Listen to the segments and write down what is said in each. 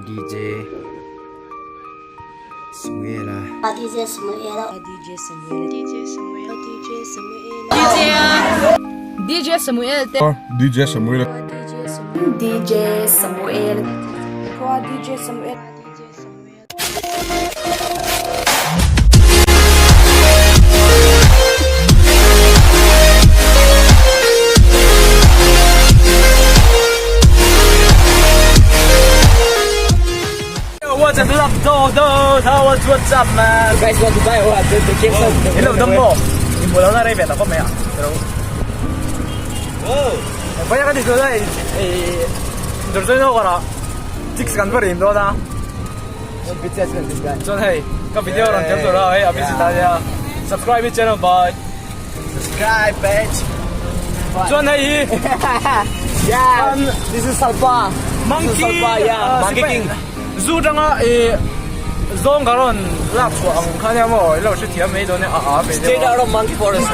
DJ Samuela. DJ Samuela. DJ Samuel. DJ Samuel. DJ Samuel. DJ Samuel. DJ Samuel. DJ Samuel. DJ Samuel. What's up, what's up, man? Guys, want to buy what? The Kingston. Hello, Dumbo. Mula na rin, ako maya. Pero, banyak kan dito na dorsoy no kara. Six kan pa rin do na. BTS kan this guy. So hey, ka video ron tiap ra hey, abis tanya. Subscribe my channel bye. Subscribe, bitch. So hey. Yeah. This is Salpa. Monkey. Salpa, yeah. Monkey King. Zoo janga zong karon lak so ang kanya mo ilo shi tiam me do ne Straight out of Monkey Forest.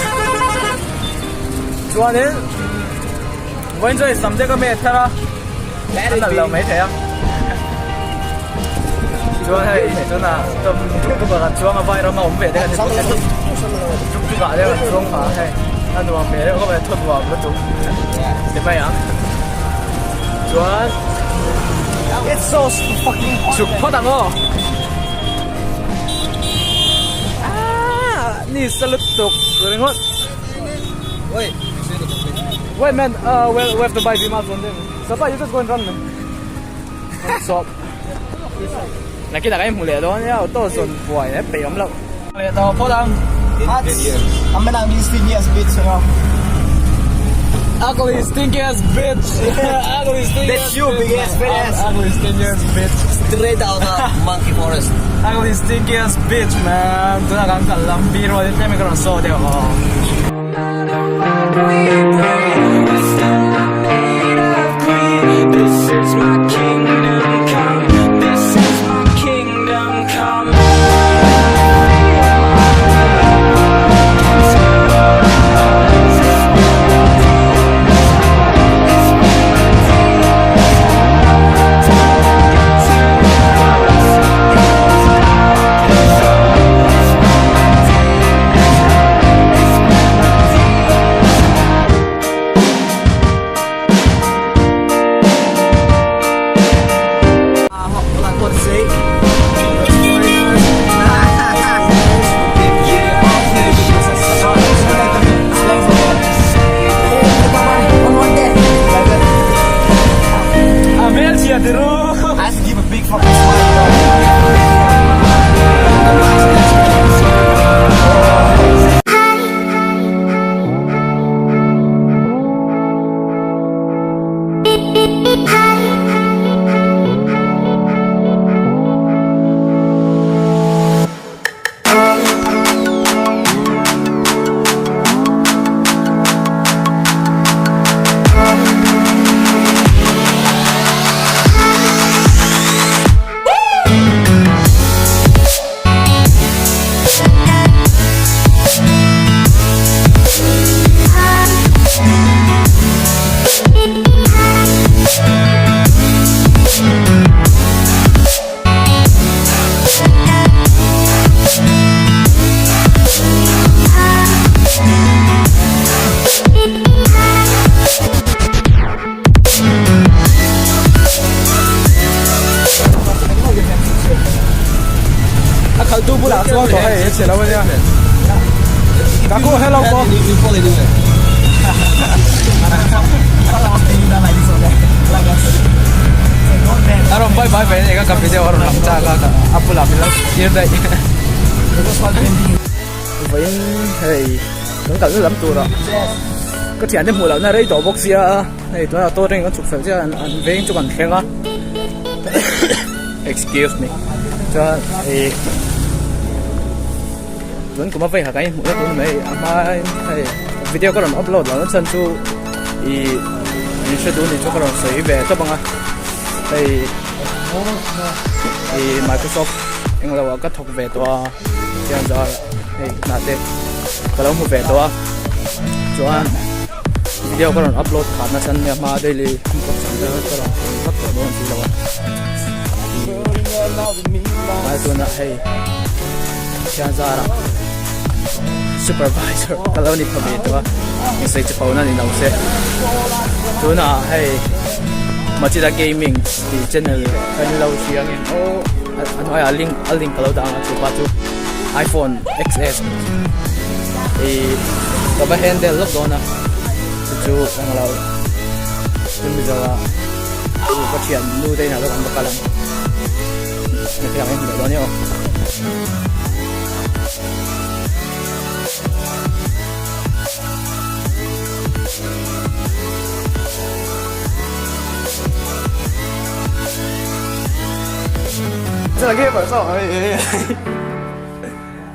Chuanin wen zoi samje ka me thara Let it an be. lo me the ya chuan hai chuna tom tu ba chuang a vai ro ma om ve de ka tu ga de chuang ha hai an do me ko ba thot wa ba tu de ba ya chuan It's so fucking hot. chuk pha dang o ni salut tok ringot Wait. wait man we have to buy Vimas on them so far you just go and run man stop nãy cái đại em mù lẹ đó nhá tôi dồn quẩy ấy bị ấm lậu lẹ tao phô đăng I'm gonna be stingy as bitch, you know. ugly stinky ass bitch ugly stinky That's you, big ass, fat ass. ugly stinky ass bitch Straight out of Monkey Forest. ugly stinky ass bitch man tôi là gắng cả lắm bi rồi thế mình còn so đều This is my kingdom come. This is my kingdom come. I have to give a big fucking smile. khẩu tu bu la cho hay chỉ là bây giờ các cô hello cô You fully do it. Aron bye bye về cái video aron làm cha cái apa làm là here đây vậy hey cũng cần lắm tu rồi cái tiền thì mua là này tổ bốc xia này tôi là tôi đang có chụp phim chứ anh về chụp ảnh khen á excuse me cho tuấn cũng phải cái một cái tuấn này mà hay video có làm upload là nó chân chu mình sẽ tuấn thì cho cái làm sấy về cho bằng à thì Microsoft anh là cái thuộc vềตัว这样子啊hey那对kalau mau vềตัวcho anh video có làm upload khá là sẵn nhà mà đây là không có sẵn cho làm phát tổ luôn thì là Mai tu na hey sian zara supervisor kalau ni pami tu sai che pauna ni nau se tu na hey Machida Gaming di channel kan lau siang in ano ay aling kalau da ang chu pa chu iPhone XS kaba handle lock dona chu ang lau yung bizawa pachian nu dai na lo ang bakalang nakita ko yung niyo真係 gamer 所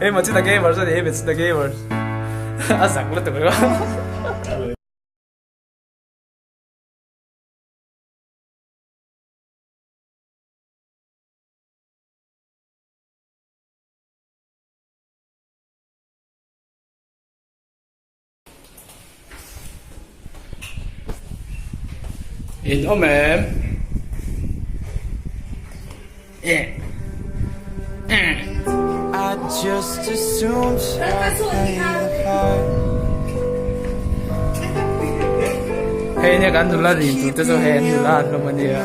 以咪真係 gamer 所以你咪真係 gamer 阿成都對佢講。In home yeah. I just assumed Hey nha kan dula rin tu so hen dula lo man dia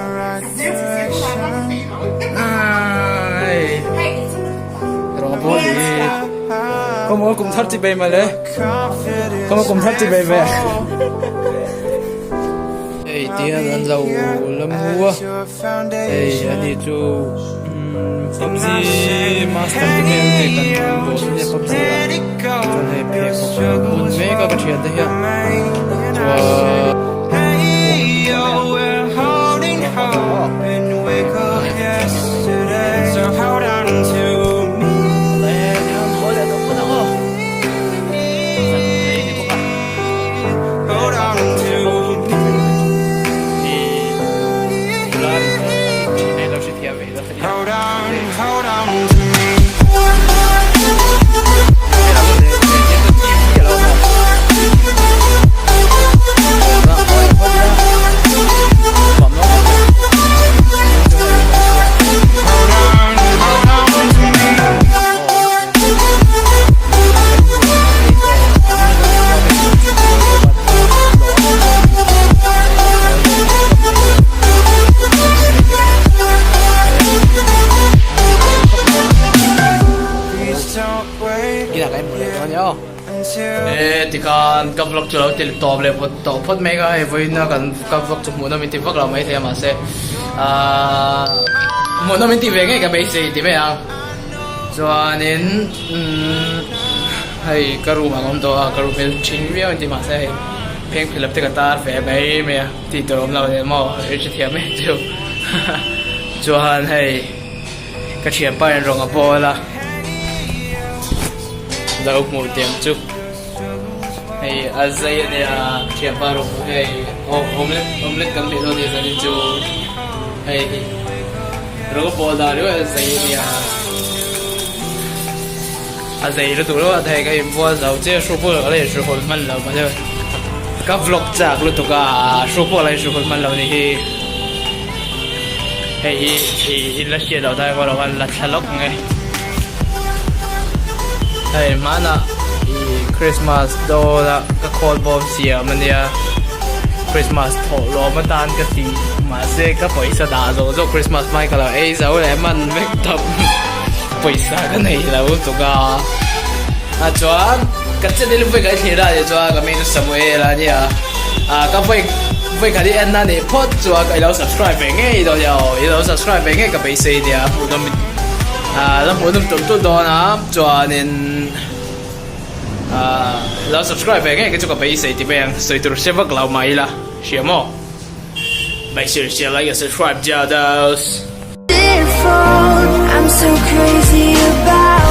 ai ro boli como cùng thắt chị bay mà le como cùng thắt chị bay về hey tia lan dầu lâm mua hey anh chú PUBG Master Game kan bo ni PUBG kan he pe ko un me ka ka thian de ya hold on to me. thì kan ka vlog chulo til top le phot mega he voina kan ka vlog chu mo na min ti vlog la mai the ma se mo na min ti ve nge ka be se ti me ang so anin hay karu ma ngom to karu pel chin wi an ti ma se pheng philap te ka tar fe bai me ti torom la le mo e chi thiam me chu cho han hay ka thiam pa en rong a bola da up mo tiam chu hey azay ni thiam pa ro hey omelet kan le do de zani chu hey ro bola ro azay ni azay ro tu ro thai kai bo zau che shu po le shu hol man lo ma le ka vlog chak lu to ka shu po lai shu hol man lo ni hi hey in la che lo dai ko lo la thalok ngai hey mana Christmas do la ka call bom sia mania Christmas tho lo ma tan ka ti ma se ka paisa da zo Christmas mai ka la ei zo le man mek top paisa ka nei la to ga a chuan ka che le ve ga thira de chuan ka me Samuel la nia ka ve ka di an na ni phot chuan ka lo subscribe nge do yo i lo subscribe nge ka paisa dia pu do la pu dum tu do na chuan in lo subscribe nghe cái chỗ cái base thì bên soi từ sẽ vắt lâu mày là xem mò make sure you like and subscribe, Jados. I'm so crazy about